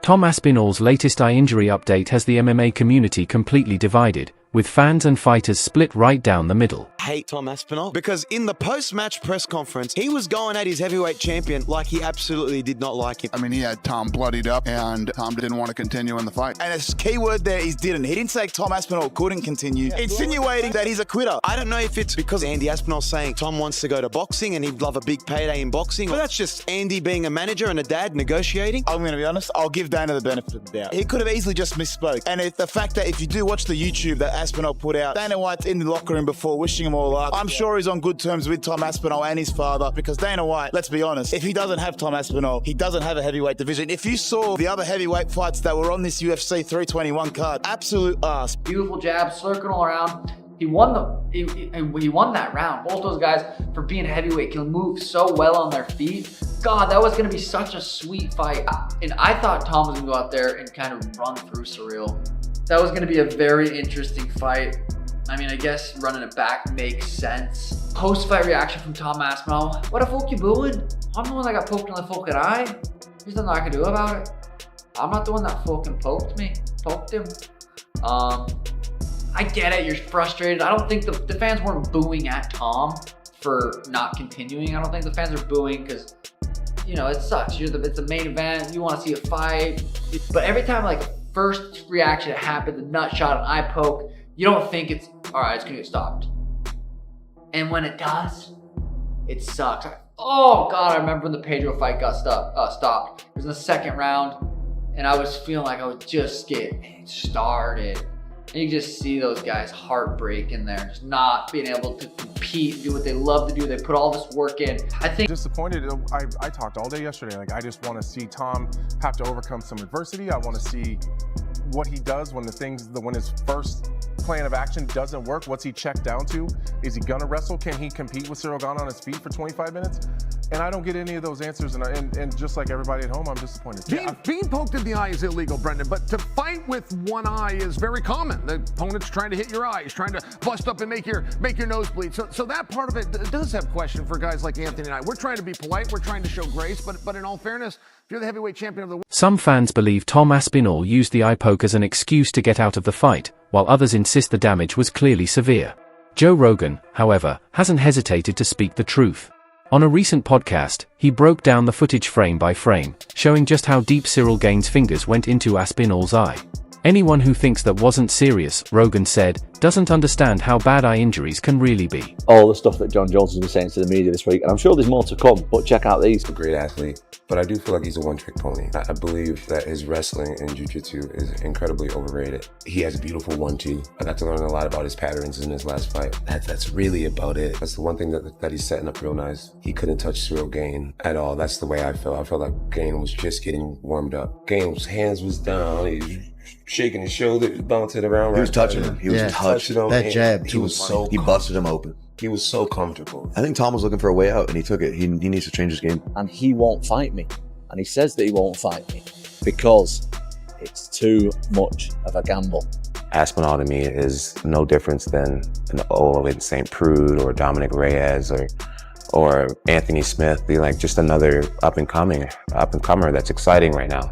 Tom Aspinall's latest eye injury update has the MMA community completely divided, with fans and fighters split right down the middle. I hate Tom Aspinall because in the post-match press conference, he was going at his heavyweight champion like he absolutely did not like him. I mean, he had Tom bloodied up, and Tom didn't want to continue in the fight. And his key word there is didn't. He didn't say Tom Aspinall couldn't continue, insinuating that he's a quitter. I don't know if it's because Andy Aspinall's saying Tom wants to go to boxing and he'd love a big payday in boxing, but that's just Andy being a manager and a dad negotiating. I'm going to be honest, I'll give Dana the benefit of the doubt. He could have easily just misspoke. And the fact that if you do watch the YouTube that Aspinall put out, Dana White's in the locker room before wishing him all luck. I'm sure he's on good terms with Tom Aspinall and his father, because Dana White, let's be honest, if he doesn't have Tom Aspinall, he doesn't have a heavyweight division. If you saw the other heavyweight fights that were on this UFC 321 card, absolute ass. Beautiful jab, circling around. He won that round. Both those guys, for being heavyweight, can move so well on their feet. God, that was going to be such a sweet fight. And I thought Tom was going to go out there and kind of run through Surreal. That was going to be a very interesting fight. I mean, I guess running it back makes sense. Post-fight reaction from Tom Aspinall. What the fuck you booing? I'm the one that got poked in the fucking eye. There's nothing I can do about it. I'm not the one that fucking poked him. I get it, you're frustrated. I don't think the fans weren't booing at Tom for not continuing. I don't think the fans are booing because, you know, it sucks. It's the main event, you want to see a fight. But every time, like, first reaction it happened, the nut shot, an eye poke, you don't think it's, all right, it's gonna get stopped. And when it does, it sucks. Oh God, I remember when the Pedro fight got stopped. It was in the second round, and I was feeling like I was just getting started. And you just see those guys heartbreak in there, just not being able to compete, do what they love to do. They put all this work in. I think disappointed. I talked all day yesterday. Like, I just want to see Tom have to overcome some adversity. I want to see what he does when when his first plan of action doesn't work. What's he checked down to? Is he gonna wrestle? Can he compete with Cyril Gane on his feet for 25 minutes? And I don't get any of those answers, and just like everybody at home, I'm disappointed. Being poked in the eye is illegal, Brendan, but to fight with one eye is very common. The opponent's trying to hit your eye. He's trying to bust up and make your nose bleed. So that part of it does have question for guys like Anthony and I. We're trying to be polite. We're trying to show grace, but in all fairness, if you're the heavyweight champion of the world. Some fans believe Tom Aspinall used the eye poke as an excuse to get out of the fight, while others insist the damage was clearly severe. Joe Rogan, however, hasn't hesitated to speak the truth. On a recent podcast, he broke down the footage frame by frame, showing just how deep Cyril Gane's fingers went into Aspinall's eye. Anyone who thinks that wasn't serious, Rogan said, doesn't understand how bad eye injuries can really be. All the stuff that John Jones has been saying to the media this week, and I'm sure there's more to come, but check out these. A great athlete, but I do feel like he's a one-trick pony. I believe that his wrestling and jiu-jitsu is incredibly overrated. He has a beautiful 1-2. I got to learn a lot about his patterns in his last fight. That's really about it. That's the one thing that he's setting up real nice. He couldn't touch Cyril Gane at all. That's the way I felt. I felt like Gane was just getting warmed up. Gane's hands was down. He was shaking his shoulders, bouncing around. He was touching him. He was touching him. That jab, he busted him open. He was so comfortable. I think Tom was looking for a way out, and he took it. He needs to change his game. And he won't fight me. And he says that he won't fight me because it's too much of a gamble. Aspinall to me is no different than an Olin St. Prude or Dominic Reyes or Anthony Smith. Be like just another up and comer that's exciting right now.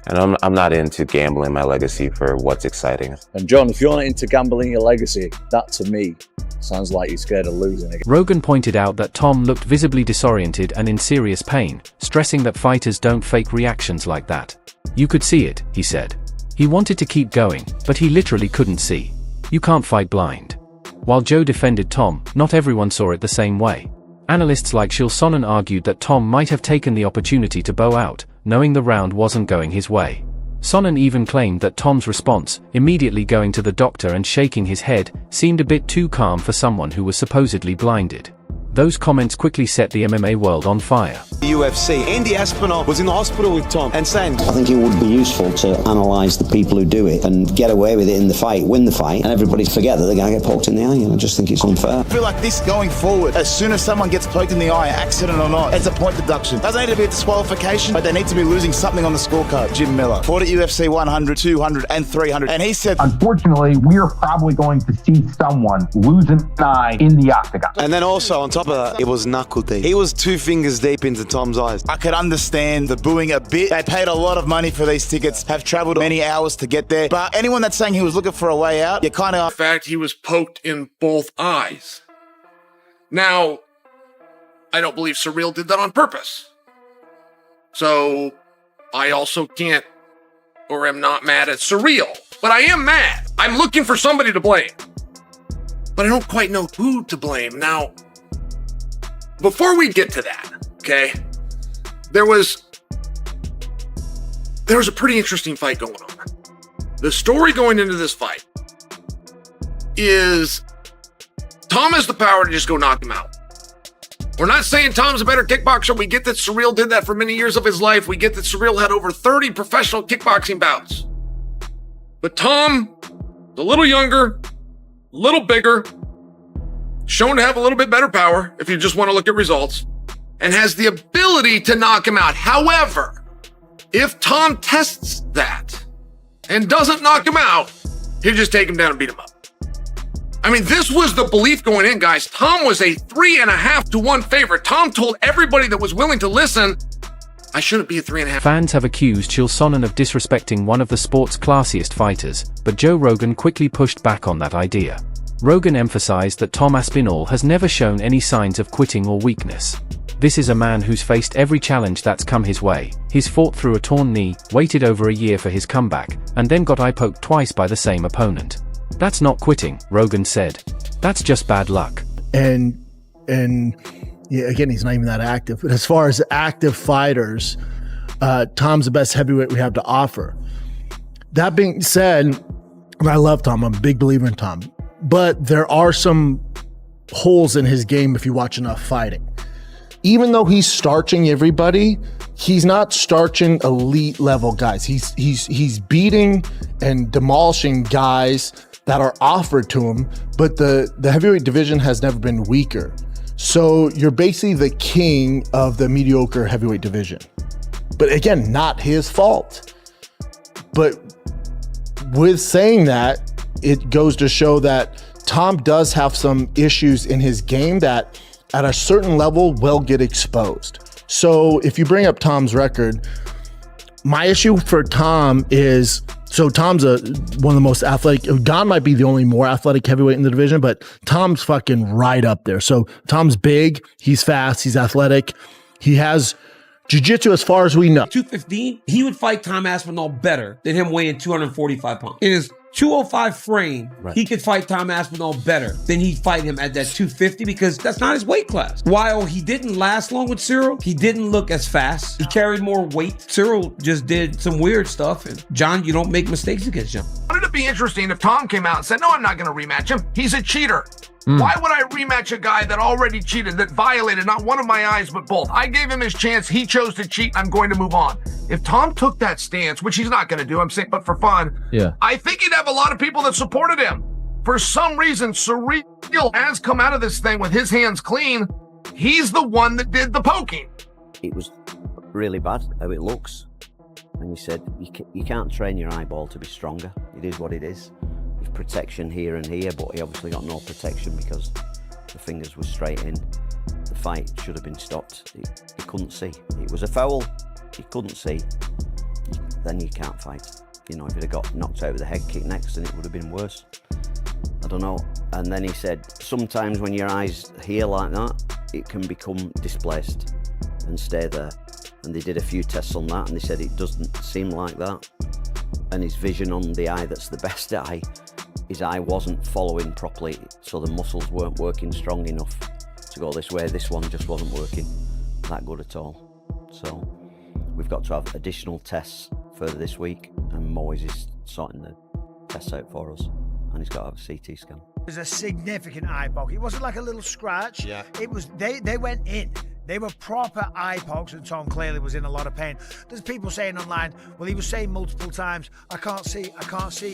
And I'm not into gambling my legacy for what's exciting. And John, if you're not into gambling your legacy, that to me sounds like you're scared of losing again. Rogan pointed out that Tom looked visibly disoriented and in serious pain, stressing that fighters don't fake reactions like that. You could see it, he said. He wanted to keep going, but he literally couldn't see. You can't fight blind. While Joe defended Tom, not everyone saw it the same way. Analysts like Shil Sonnen argued that Tom might have taken the opportunity to bow out, knowing the round wasn't going his way. Sonnen even claimed that Tom's response, immediately going to the doctor and shaking his head, seemed a bit too calm for someone who was supposedly blinded. Those comments quickly set the MMA world on fire. The UFC, Andy Aspinall was in the hospital with Tom and saying, I think it would be useful to analyse the people who do it and get away with it in the fight, win the fight, and everybody forget that they're going to get poked in the eye. And I just think it's unfair. I feel like this going forward, as soon as someone gets poked in the eye, accident or not, it's a point deduction. Doesn't need to be a disqualification, but they need to be losing something on the scorecard. Jim Miller fought at UFC 100, 200, and 300, and he said, unfortunately, we are probably going to see someone lose an eye in the octagon. And then also on top top of that, it was knuckle deep. He was 2 fingers deep into Tom's eyes. I could understand the booing a bit. They paid a lot of money for these tickets, have traveled many hours to get there. But anyone that's saying he was looking for a way out, you kind of... In fact, he was poked in both eyes. Now, I don't believe Surreal did that on purpose. So, I also can't, or am not mad at Surreal. But I am mad. I'm looking for somebody to blame. But I don't quite know who to blame. Now, before we get to that, okay, there was a pretty interesting fight going on. The story going into this fight is Tom has the power to just go knock him out. We're not saying Tom's a better kickboxer. We get that Surreal did that for many years of his life. We get that Surreal had over 30 professional kickboxing bouts. But Tom, a little younger, a little bigger, shown to have a little bit better power if you just want to look at results, and has the ability to knock him out. However, if Tom tests that and doesn't knock him out, he'll just take him down and beat him up. I mean, this was the belief going in, guys. Tom was a 3.5-1 favorite. Tom told everybody that was willing to listen, I shouldn't be a 3.5. Fans have accused Chael Sonnen of disrespecting one of the sport's classiest fighters, but Joe Rogan quickly pushed back on that idea. Rogan emphasized that Tom Aspinall has never shown any signs of quitting or weakness. This is a man who's faced every challenge that's come his way. He's fought through a torn knee, waited over a year for his comeback, and then got eye-poked twice by the same opponent. That's not quitting, Rogan said. That's just bad luck. And yeah, again, he's not even that active. But as far as active fighters, Tom's the best heavyweight we have to offer. That being said, I love Tom. I'm a big believer in Tom. But there are some holes in his game if you watch enough fighting. Even though he's starching everybody, he's not starching elite level guys. He's beating and demolishing guys that are offered to him, but the heavyweight division has never been weaker. So you're basically the king of the mediocre heavyweight division. But again, not his fault. But with saying that, it goes to show that Tom does have some issues in his game that at a certain level will get exposed. So if you bring up Tom's record, my issue for Tom is, so Tom's one of the most athletic. Gon might be the only more athletic heavyweight in the division, but Tom's fucking right up there. So Tom's big, he's fast, he's athletic. He has jiu-jitsu as far as we know. 215, he would fight Tom Aspinall better than him weighing 245 pounds. In his 205 frame, he could fight Tom Aspinall better than he'd fight him at that 250 because that's not his weight class. While he didn't last long with Cyril, he didn't look as fast. He carried more weight. Cyril just did some weird stuff. And John, you don't make mistakes against John. Wouldn't it be interesting if Tom came out and said, no, I'm not going to rematch him. He's a cheater. Why would I rematch a guy that already cheated, that violated not one of my eyes, but both? I gave him his chance. He chose to cheat. I'm going to move on. If Tom took that stance, which he's not going to do, I'm saying, but for fun, I think he'd have a lot of people that supported him. For some reason, Surreal has come out of this thing with his hands clean. He's the one that did the poking. It was really bad how it looks. And he said, you can't train your eyeball to be stronger. It is what it is. There's protection here and here, but he obviously got no protection because the fingers were straight in. The fight should have been stopped. He couldn't see. It was a foul. He couldn't see. Then you can't fight. You know, if he'd have got knocked out with a head kick next, then it would have been worse. I don't know. And then he said, sometimes when your eyes here like that, it can become displaced and stay there. And they did a few tests on that, and they said it doesn't seem like that. And his vision on the eye that's the best eye, his eye wasn't following properly, so the muscles weren't working strong enough to go this way. This one just wasn't working that good at all. So we've got to have additional tests further this week, and Moyes is sorting the tests out for us, and he's got to have a CT scan. It was a significant eye poke. It wasn't like a little scratch. It was, they went in. They were proper eye pokes, and Tom clearly was in a lot of pain. There's people saying online, well, he was saying multiple times, I can't see.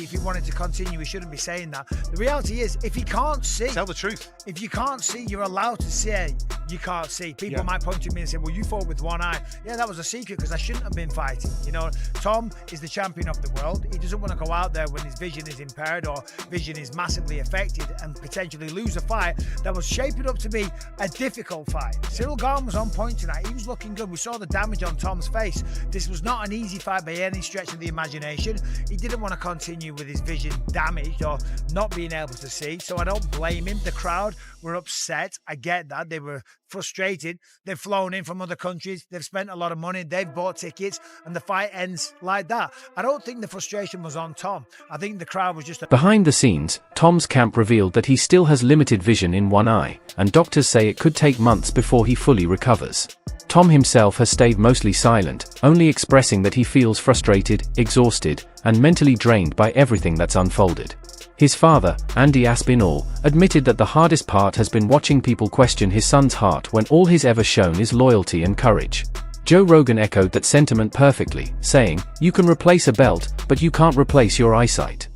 If he wanted to continue, he shouldn't be saying that. The reality is, if he can't see, tell the truth. If you can't see, you're allowed to say you can't see. People might point to me and say, well, you fought with one eye. Yeah, that was a secret because I shouldn't have been fighting. You know, Tom is the champion of the world. He doesn't want to go out there when his vision is impaired or vision is massively affected and potentially lose a fight that was shaping up to be a difficult fight. Cyril Gane was on point tonight. He was looking good. We saw the damage on Tom's face. This was not an easy fight by any stretch of the imagination. He didn't want to continue with his vision damaged or not being able to see, so I don't blame him. The crowd were upset. I get that. They were frustrated. They've flown in from other countries. They've spent a lot of money. They've bought tickets, and the fight ends like that. I don't think the frustration was on Tom. I think the crowd was just... Behind the scenes, Tom's camp revealed that he still has limited vision in one eye, and doctors say it could take months before he fully recovers. Tom himself has stayed mostly silent, only expressing that he feels frustrated, exhausted, and mentally drained by everything that's unfolded. His father, Andy Aspinall, admitted that the hardest part has been watching people question his son's heart when all he's ever shown is loyalty and courage. Joe Rogan echoed that sentiment perfectly, saying, "You can replace a belt, but you can't replace your eyesight."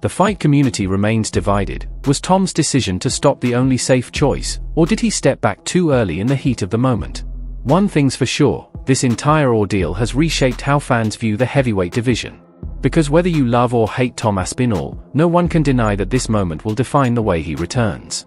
The fight community remains divided. Was Tom's decision to stop the only safe choice, or did he step back too early in the heat of the moment? One thing's for sure, this entire ordeal has reshaped how fans view the heavyweight division. Because whether you love or hate Tom Aspinall, no one can deny that this moment will define the way he returns.